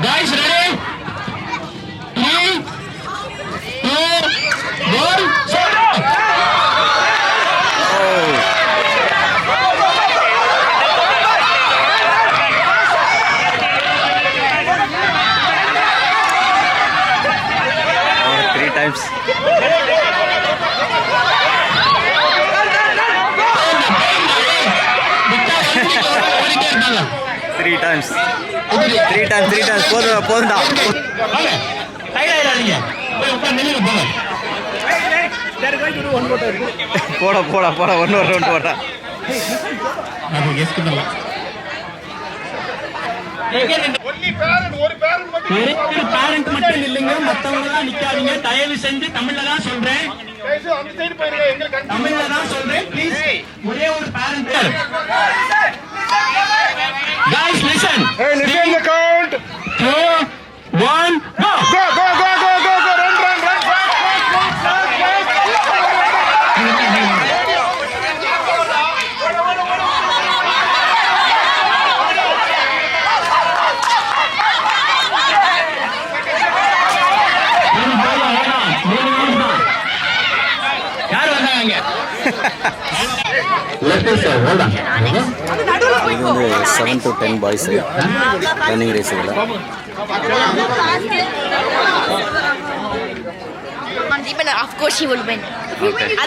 Guys, ready? 3, 2, 1, start! Three times. Three times. போதுண்டா. போட ஒன்னு ரவுண்ட் போட்டா. பேரண்ட் மட்டும் இல்லைங்க, மத்தவங்க தான் நிக்காதீங்க. தயவு செஞ்சு தமிழ்ல தான் சொல்றேன், தமிழ்ல தான் சொல்றேன். ப்ளீஸ் ஒரே ஒரு parent. Guys, listen. Hey, listen the count. 2, 1, go. Go. Run. யார் வந்தாங்க? இது வந்து 7 to 10 boys running race. Of course he will win. Okay. If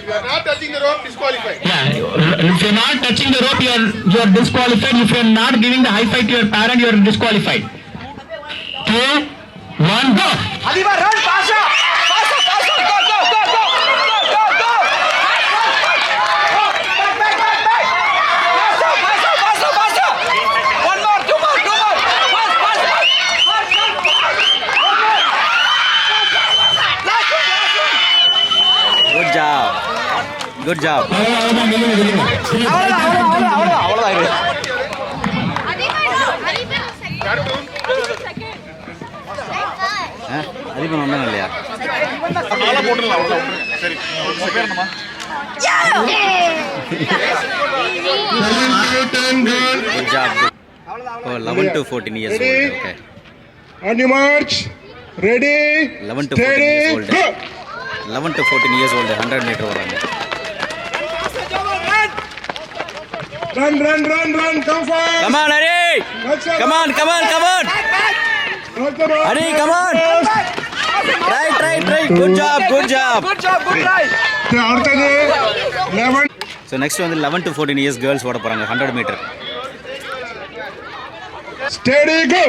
you are not touching the rope, disqualified. Yeah, if you're not touching the rope, you're disqualified. If you're not giving the high five to your parent, you're disqualified. 2, 1, go. Adiba, run, Pasha! Good job. அவ்வளோதான் இது. அதிபன் ஒன்றும் இல்லையா? Good job. Oh, 11 to 14 years old. Okay. On your march. Ready. 11 to 14 years old. 11 to 14 years old. 100 meter வராங்க. Run. Come forward. Come on, Hari. Come on. Hari, come on. Try. Good job. அடுத்தது 11. So next வந்து 11 to 14 years girls ஓட போறாங்க 100 meter. Steady, go.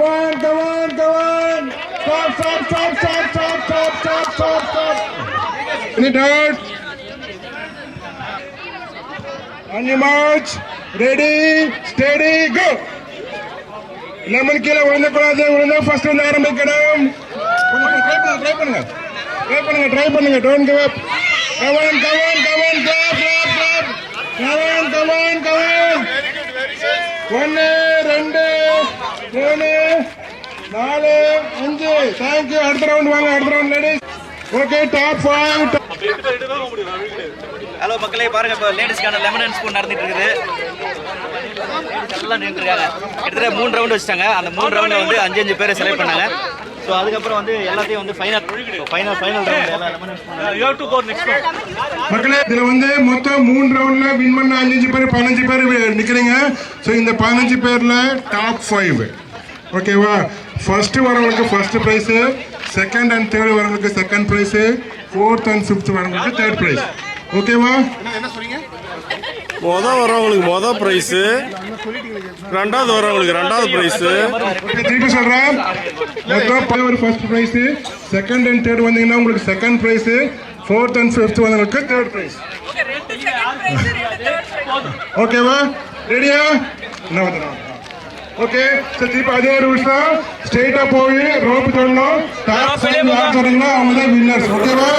Run. Come on. Stop. Finish out. On your march. Ready, steady, go. 11 கீழே விழுந்தக்கூடாது. First வந்து ஆரம்பிக்கணும். Try பண்ணுங்க. Don't give up. Come on. Clap. Come on. 1, 2, 3, 4, 5. Thank you. அடுத்த round வாங்க. Ladies. Okay, top 5. Hello மக்களே, பாருங்க இப்போ லேடிஸ்க்கான lemon and spoon நடந்துட்டு இருக்குது. எல்லாம் நின்றுருக்காங்க. கிட்டத்தட்ட 3 ரவுண்ட் வச்சுட்டாங்க. அந்த 3 ரவுண்டில் வந்து 5 பேரை செலக்ட் பண்ணாங்க. ஸோ அதுக்கப்புறம் வந்து எல்லாத்தையும் வந்து ஃபைனல் ரவுண்ட் எல்லாம் லெமன் அண்ட் ஸ்பூன். மக்களே, இதுல வந்து மொத்தம் 3 ரவுண்ட்ல வின் பண்ண 15 பேர் நிக்கிறீங்க. ஸோ இந்த 15 பேர்ல டாப் 5. ஓகேவா? ஃபர்ஸ்ட் வரவங்களுக்கு first prize, second and third வரவங்களுக்கு second prize, fourth and fifth வரவங்களுக்கு தேர்ட் பிரைஸ். ஓகேவா? வரவங்களுக்கு பிரைஸ், ரெண்டாவது வரவங்களுக்கு ரெண்டாவது பிரைஸ். திருப்பி சொல்றேன், மொத்தம் ஒரு first prize, second and third வந்தீங்கன்னா உங்களுக்கு second prize, fourth and fifth வந்தவங்களுக்கு தேர்ட் பிரைஸ். ஓகேவா? ரெடியா? என்ன வந்து ஓகே. திருப்பி அதே ரூல்ஸ் தான். ஸ்ட்ரெயிட்டா போய் ரோப் தொடணும். டாப் 5 யார் தொடங்களோ அவங்க தான் வின்னர்ஸ். ஓகேவா?